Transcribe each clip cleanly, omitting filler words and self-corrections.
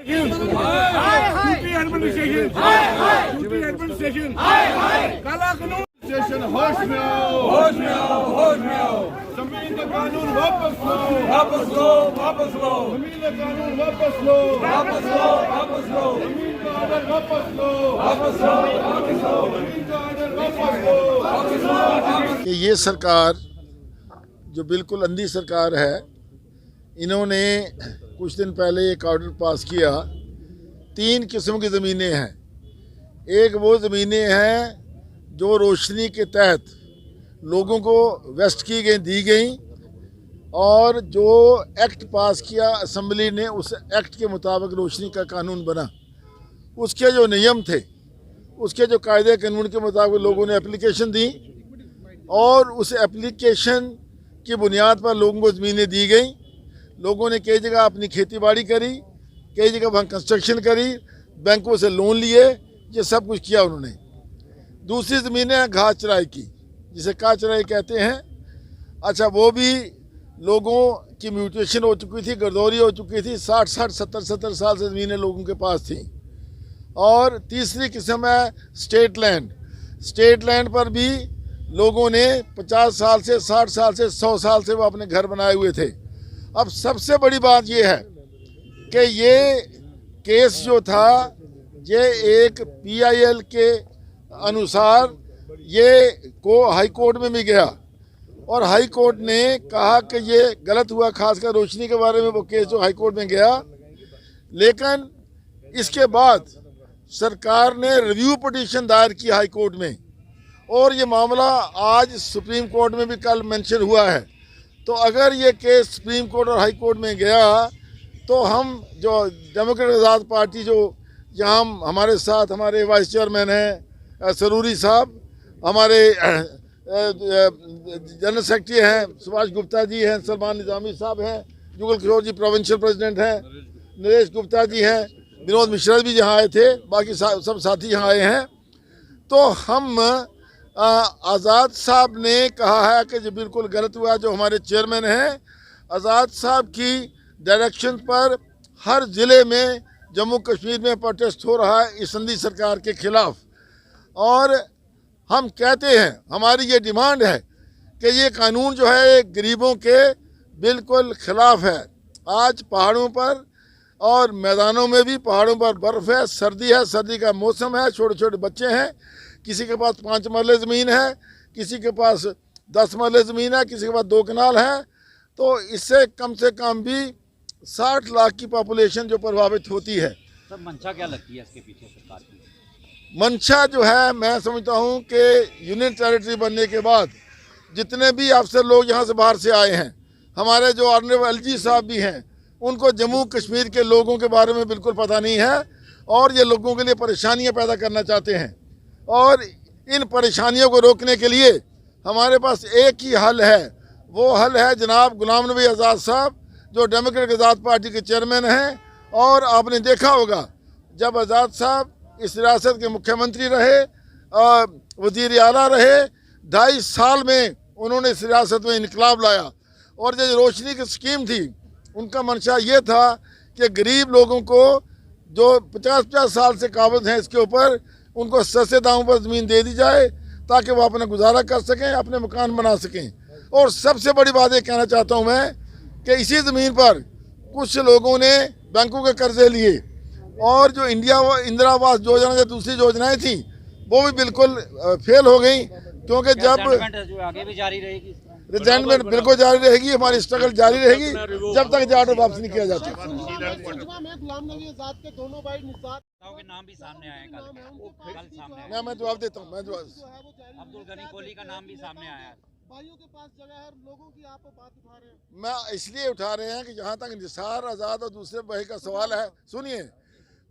UP administration काला कानून station होश में आओ, होश में आओ, होश में आओ। जमीन का कानून वापस लो, वापस लो, वापस लो। जमीन का कानून वापस लो, वापस लो, वापस लो। जमीन का ऑर्डर वापस लो, वापस लो, वापस लो। जमीन का ऑर्डर वापस लो, वापस लो, वापस। कि ये सरकार जो बिल्कुल अंधी सरकार है, इन्होंने कुछ दिन पहले एक ऑर्डर पास किया। 3 किस्म की ज़मीनें हैं। एक वो ज़मीनें हैं जो रोशनी के तहत लोगों को वेस्ट की गई, दी गई, और जो एक्ट पास किया असेंबली ने, उस एक्ट के मुताबिक रोशनी का कानून बना। उसके जो नियम थे, उसके जो कायदे कानून के मुताबिक लोगों ने एप्लीकेशन दी, और उस एप्लीकेशन की बुनियाद पर लोगों को ज़मीनें दी गई। लोगों ने कई जगह अपनी खेती बाड़ी करी, कई जगह वहाँ कंस्ट्रक्शन करी, बैंकों से लोन लिए, ये सब कुछ किया उन्होंने। दूसरी ज़मीनें हैं घास चराई की, जिसे घास चराई कहते हैं। अच्छा, वो भी लोगों की म्यूटेशन हो चुकी थी, गर्दौरी हो चुकी थी। 60-60, 70-70 साल से ज़मीनें लोगों के पास थी। और तीसरी किस्म है स्टेट लैंड। स्टेट लैंड पर भी लोगों ने 50 साल से, 60 साल से, 100 साल से वो अपने घर बनाए हुए थे। अब सबसे बड़ी बात ये है कि ये केस जो था, ये एक PIL के अनुसार ये को हाई कोर्ट में भी गया, और हाई कोर्ट ने कहा कि ये गलत हुआ, खासकर रोशनी के बारे में वो केस जो हाई कोर्ट में गया। लेकिन इसके बाद सरकार ने रिव्यू पिटीशन दायर की हाई कोर्ट में, और ये मामला आज सुप्रीम कोर्ट में भी कल मेंशन हुआ है। तो अगर ये केस सुप्रीम कोर्ट और हाई कोर्ट में गया, तो हम जो डेमोक्रेटिक आज़ाद पार्टी, जो यहाँ हमारे साथ हमारे वाइस चेयरमैन हैं सरूरी साहब, हमारे जनरल सेक्रेटरी हैं सुभाष गुप्ता जी हैं, सलमान निज़ामी साहब हैं, जुगल किशोर जी प्रोविंशियल प्रेसिडेंट हैं, नरेश गुप्ता जी हैं, विनोद मिश्रा भी यहाँ आए थे, बाकी सब साथी यहाँ आए हैं। तो हम आज़ाद साहब ने कहा है कि जो बिल्कुल गलत हुआ, जो हमारे चेयरमैन हैं आज़ाद साहब की डायरेक्शन पर हर ज़िले में जम्मू कश्मीर में प्रोटेस्ट हो रहा है इस संधी सरकार के ख़िलाफ़। और हम कहते हैं, हमारी ये डिमांड है कि ये कानून जो है गरीबों के बिल्कुल ख़िलाफ़ है। आज पहाड़ों पर और मैदानों में भी, पहाड़ों पर बर्फ़ है, सर्दी है, सर्दी का मौसम है, छोटे छोटे बच्चे हैं, किसी के पास 5 मरले ज़मीन है, किसी के पास 10 मरले ज़मीन है, किसी के पास 2 कनाल है। तो इससे कम से कम भी 60 लाख की पॉपुलेशन जो प्रभावित होती है। सर, मंशा क्या लगती है इसके पीछे सरकार की? मंशा जो है, मैं समझता हूँ कि यूनियन टेरिटरी बनने के बाद जितने भी अफसर लोग यहाँ से बाहर से आए हैं, हमारे जो ऑनरेबल LG साहब भी हैं, उनको जम्मू कश्मीर के लोगों के बारे में बिल्कुल पता नहीं है, और ये लोगों के लिए परेशानियाँ पैदा करना चाहते हैं। और इन परेशानियों को रोकने के लिए हमारे पास एक ही हल है। वो हल है जनाब गुलाम नबी आज़ाद साहब, जो डेमोक्रेटिक आज़ाद पार्टी के चेयरमैन हैं। और आपने देखा होगा, जब आज़ाद साहब इस रियासत के मुख्यमंत्री रहे, वज़ीर आला रहे, 2.5 साल में उन्होंने इस रियासत में इनकलाब लाया। और जो रोशनी की स्कीम थी, उनका मंशा ये था कि गरीब लोगों को जो 50-50 साल से काबिज हैं इसके ऊपर, उनको सस्ते दामों पर ज़मीन दे दी जाए, ताकि वो अपना गुजारा कर सकें, अपने मकान बना सकें। और सबसे बड़ी बात ये कहना चाहता हूँ मैं कि इसी ज़मीन पर कुछ लोगों ने बैंकों के कर्जे लिए, और जो इंदिरा आवास योजना जो दूसरी योजनाएं थी, वो भी बिल्कुल फेल हो गई। क्योंकि जब आगे भी जारी रहेगी, रिजेंटमेंट बिल्कुल जारी रहेगी, हमारी स्ट्रगल जारी रहेगी जब तक ये ऑर्डर वापस नहीं किया जाता। के नाम भी सामने आए, कल सामने आए। मैं जवाब देता हूँ। अब्दुल गनी कोहली का नाम भी सामने आया। भाइयों के पास जगह है, लोगों की आप बात उठा रहे हैं। मैं इसलिए उठा रहे हैं कि जहाँ तक निसार आज़ाद और दूसरे भाई का सवाल है, सुनिए,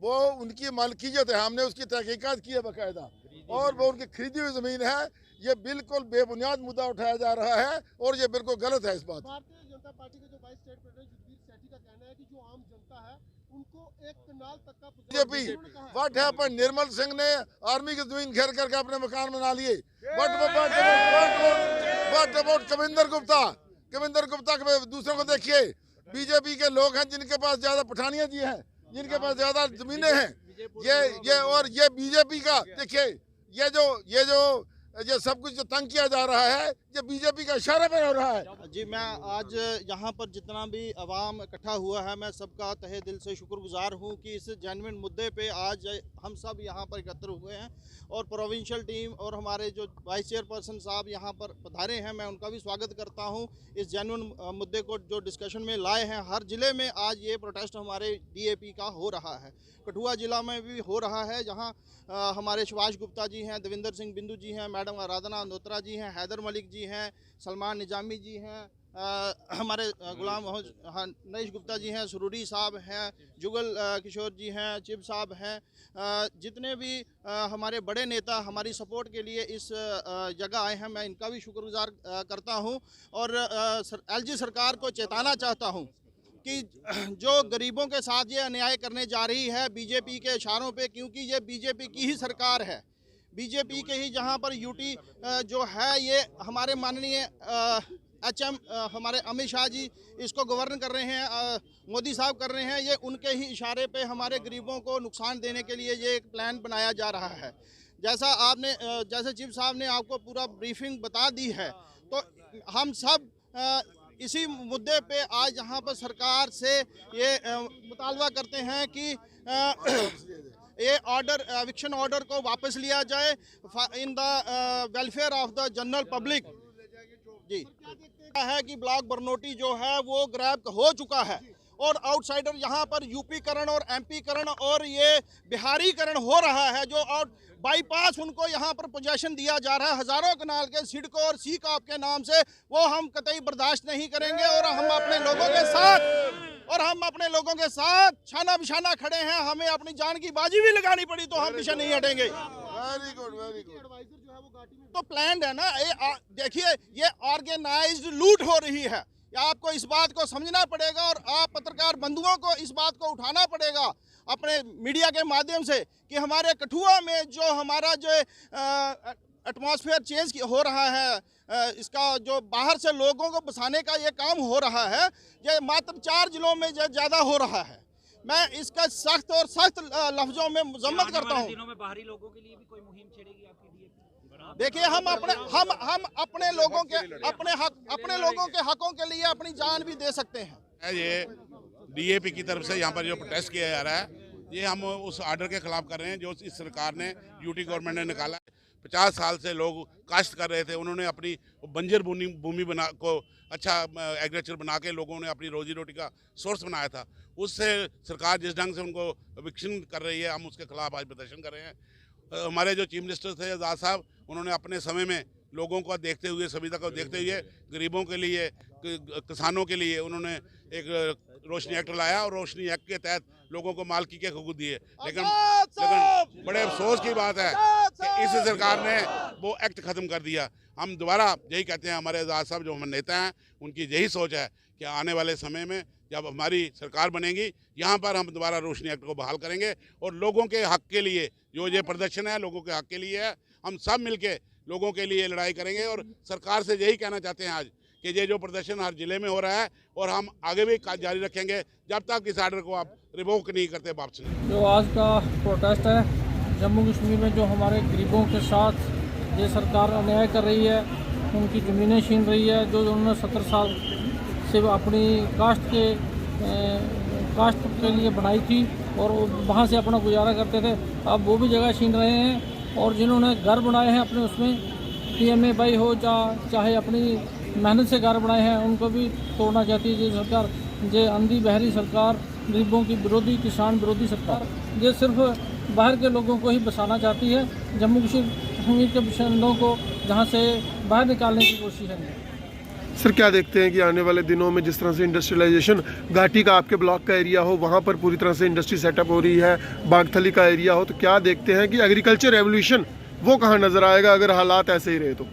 वो उनकी मालकियत है, हमने उसकी तहकीकात की है बाकायदा, और वो उनकी खरीदी हुई ज़मीन है। ये बिल्कुल बेबुनियाद मुद्दा उठाया जा रहा है, और ये बिल्कुल गलत है। इस बात भारतीय जनता पार्टी के जो वाइस स्टेट प्रेसिडेंट युद्धवीर सेठी का कहना है कि जो आम जनता है उनको 1 कनाल तक का BJP what happened, Nirmal Singh ने आर्मी की ज़मीन घेर करके अपने मकान बना लिए। What about Kavinder Gupta? कविंदर गुप्ता के दूसरों को देखिए, बीजेपी के लोग हैं जिनके पास ज़्यादा पठानियाँ जी हैं, जिनके पास ज्यादा जमीनें हैं, ये बीजेपी का देखिए, ये सब कुछ जो तंग किया जा रहा है, ये बीजेपी का इशारे पर हो रहा है। जी, मैं आज यहाँ पर जितना भी अवाम इकट्ठा हुआ है, मैं सबका तहे दिल से शुक्रगुजार हूँ कि इस जेन्युइन मुद्दे पे आज हम सब यहाँ पर एकत्र हुए हैं और प्रोविंशियल टीम और हमारे जो वाइस चेयरपर्सन साहब यहाँ पर पधारे हैं, मैं उनका भी स्वागत करता हूँ। इस जेन्युइन मुद्दे को जो डिस्कशन में लाए हैं, हर ज़िले में आज ये प्रोटेस्ट हमारे DAP का हो रहा है। कठुआ ज़िला में भी हो रहा है, जहाँ हमारे सुभाष गुप्ता जी हैं, देविंदर सिंह बिंदु जी हैं, मैडम आराधना अंदोत्रा जी हैं, हैदर मलिक जी हैं, सलमान निजामी जी हैं, हमारे गुलाम नईश गुप्ता जी हैं, सुरूरी साहब हैं, जुगल किशोर जी हैं, चिब साहब हैं, जितने भी हमारे बड़े नेता हमारी सपोर्ट के लिए इस जगह आए हैं, मैं इनका भी शुक्रगुजार करता हूं। और LG सरकार को चेताना चाहता हूं कि जो गरीबों के साथ ये अन्याय करने जा रही है बीजेपी के इशारों पे, क्योंकि ये बीजेपी की ही सरकार है, बीजेपी के ही जहां पर यूटी जो है, ये हमारे माननीय HM हमारे अमित शाह जी इसको गवर्न कर रहे हैं, मोदी साहब कर रहे हैं, ये उनके ही इशारे पे हमारे गरीबों को नुकसान देने के लिए ये एक प्लान बनाया जा रहा है। जैसे चीफ साहब ने आपको पूरा ब्रीफिंग बता दी है, तो हम सब इसी मुद्दे पे आज यहाँ पर सरकार से ये मुतालबा करते हैं कि ये ऑर्डर, एविक्शन ऑर्डर को वापस लिया जाए in the welfare of the general public. जी है कि ब्लॉक बरनोटी जो है वो ग्रैब हो चुका है और आउटसाइडर यहाँ पर यूपीकरण और एमपीकरण और ये बिहारीकरण हो रहा है, जो और बाईपास उनको यहाँ पर पोजेशन दिया जा रहा है हज़ारों कनाल के सिडको और सीकॉप के नाम से, वो हम कतई बर्दाश्त नहीं करेंगे और हम अपने लोगों के साथ छाना बिछाना खड़े हैं। हमें अपनी जान की बाजी भी लगानी पड़ी तो हम पीछे नहीं हटेंगे। Very good, very good. Advisor जो है वो घाटी में तो प्लान्ड है ना, ये देखिए, ये ऑर्गेनाइज्ड लूट हो रही है। आपको इस बात को समझना पड़ेगा और आप पत्रकार बंधुओं को इस बात को उठाना पड़ेगा अपने मीडिया के माध्यम से कि हमारे कठुआ में जो हमारा जो एटमॉस्फेयर चेंज हो रहा है, इसका जो बाहर से लोगों को बसाने का ये काम हो रहा है, ये मात्र 4 जिलों में ज़्यादा हो रहा है। मैं इसका सख्त लफ्जों में मजम्मत करता हूँ। दिनों में बाहरी लोगों के लिए भी कोई मुहिम छेड़ेगी आपकी DAP? देखिए, हम अपने लोगों के हकों के लिए अपनी जान भी दे सकते हैं। ये DAP की तरफ से यहाँ पर जो प्रोटेस्ट किया जा रहा है, ये हम उस आर्डर के खिलाफ कर रहे हैं जो इस सरकार ने, यूटी गवर्नमेंट ने निकाला है। 50 साल से लोग काश्त कर रहे थे, उन्होंने अपनी बंजर भूमि बना को अच्छा एग्रीकल्चर बना के लोगों ने अपनी रोजी रोटी का सोर्स बनाया था। उससे सरकार जिस ढंग से उनको एविक्शन कर रही है, हम उसके खिलाफ आज प्रदर्शन कर रहे हैं। हमारे जो चीफ मिनिस्टर थे आज़ाद साहब, उन्होंने अपने समय में लोगों को देखते हुए, सुविधा को देखते हुए, गरीबों के लिए, किसानों के लिए उन्होंने एक रोशनी एक्ट लाया और रोशनी एक्ट के तहत लोगों को मालकी के हकूक दिए। लेकिन बड़े अफसोस की बात है कि इस सरकार ने वो एक्ट ख़त्म कर दिया। हम दोबारा यही कहते हैं, हमारे आज़ाद साहब जो हमारे नेता हैं, उनकी यही सोच है कि आने वाले समय में जब हमारी सरकार बनेगी, यहाँ पर हम दोबारा रोशनी एक्ट को बहाल करेंगे और लोगों के हक के लिए जो ये प्रदर्शन है, लोगों के हक के लिए है। हम सब मिलके लोगों के लिए लड़ाई करेंगे और सरकार से यही कहना चाहते हैं आज कि ये जो प्रदर्शन हर जिले में हो रहा है और हम आगे भी जारी रखेंगे जब तक इस आर्डर को आप रिवोक नहीं करते वापस। जो आज का प्रोटेस्ट है जम्मू कश्मीर में, जो हमारे गरीबों के साथ ये सरकार अन्याय कर रही है, उनकी ज़मीनें छीन रही है, जो उन्होंने 70 साल से अपनी कास्ट के लिए बनाई थी और वहाँ से अपना गुजारा करते थे, अब वो भी जगह छीन रहे हैं। और जिन्होंने घर बनाए हैं अपने, उसमें PMA बाई हो चाहे अपनी मेहनत से घर बनाए हैं, उनको भी तोड़ना चाहती है ये सरकार। ये अंधी बहरी सरकार, गरीबों की विरोधी, किसान विरोधी सरकार, ये सिर्फ बाहर के लोगों को ही बसाना चाहती है। जम्मू कश्मीर के बाशिंदों को जहाँ से बाहर निकालने की कोशिश है। सर, क्या देखते हैं कि आने वाले दिनों में जिस तरह से इंडस्ट्रियलाइजेशन घाटी का आपके ब्लॉक का एरिया हो, वहाँ पर पूरी तरह से इंडस्ट्री सेटअप हो रही है, बागथली का एरिया हो, तो क्या देखते हैं कि एग्रीकल्चर रेवोल्यूशन वो कहाँ नज़र आएगा अगर हालात ऐसे ही रहे तो?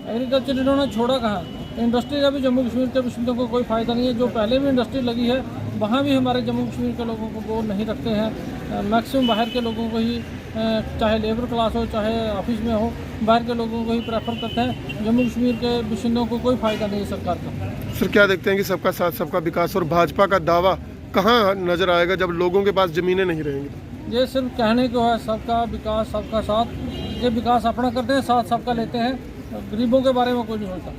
एग्रीकल्चर इन्होंने छोड़ा कहाँ? इंडस्ट्री का भी जम्मू कश्मीर के बाशिंदों को कोई फ़ायदा नहीं है। जो पहले भी इंडस्ट्री लगी है, वहाँ भी हमारे जम्मू कश्मीर के लोगों को वो नहीं रखते हैं। मैक्सिमम बाहर के लोगों को ही, चाहे लेबर क्लास हो चाहे ऑफिस में हो, बाहर के लोगों को ही प्रेफर करते हैं। जम्मू कश्मीर के बाशिंदों को कोई फ़ायदा नहीं है सरकार का। सर, क्या देखते हैं कि सबका साथ सबका विकास और भाजपा का दावा कहाँ नजर आएगा जब लोगों के पास जमीनें नहीं रहेंगी? ये सिर्फ कहने को है, सबका विकास सबका साथ। ये विकास अपना करते हैं, साथ सबका लेते हैं, गरीबों के बारे में कोई नहीं सोचता।